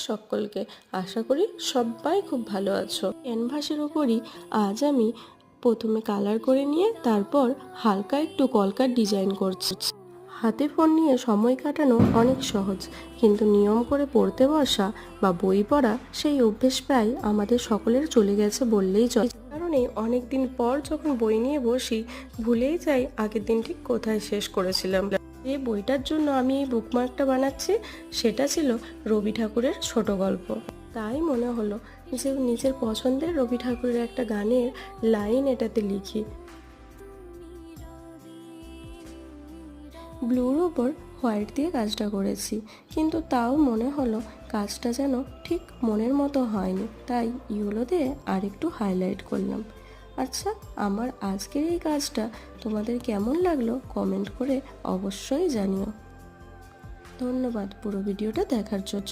সকলকে, আশা করি সবাই খুব ভালো আছো। ক্যানভাসের ওপরই আজ আমি প্রথমে কালার করে নিয়ে তারপর হালকা একটু কলকার ডিজাইন করছি। হাতে ফোন নিয়ে সময় কাটানো অনেক সহজ, কিন্তু নিয়ম করে পড়তে বসা বা বই পড়া সেই অভ্যেস প্রায় আমাদের সকলের চলে গেছে বললেই চলে। কারণে অনেক দিন পর যখন বই নিয়ে বসি ভুলেই যাই আগের দিন ঠিক কোথায় শেষ করেছিলাম। যে বইটার জন্য আমি এই বুকমার্কটা বানাচ্ছি সেটা ছিল রবি ঠাকুরের ছোট গল্প। তাই মনে হলো যে নিজের পছন্দের রবি ঠাকুরের একটা গানের লাইন এটাতে লিখি। ব্লুর ওপর হোয়াইট দিয়ে কাজটা করেছি, কিন্তু তাও মনে হলো কাজটা যেন ঠিক মনের মতো হয়নি, তাই ইয়েলো দিয়ে আরেকটু হাইলাইট করলাম। আচ্ছা, আমার আজকের এই কাজটা তোমাদের কেমন লাগলো কমেন্ট করে অবশ্যই জানিও। ধন্যবাদ পুরো ভিডিওটা দেখার জন্য।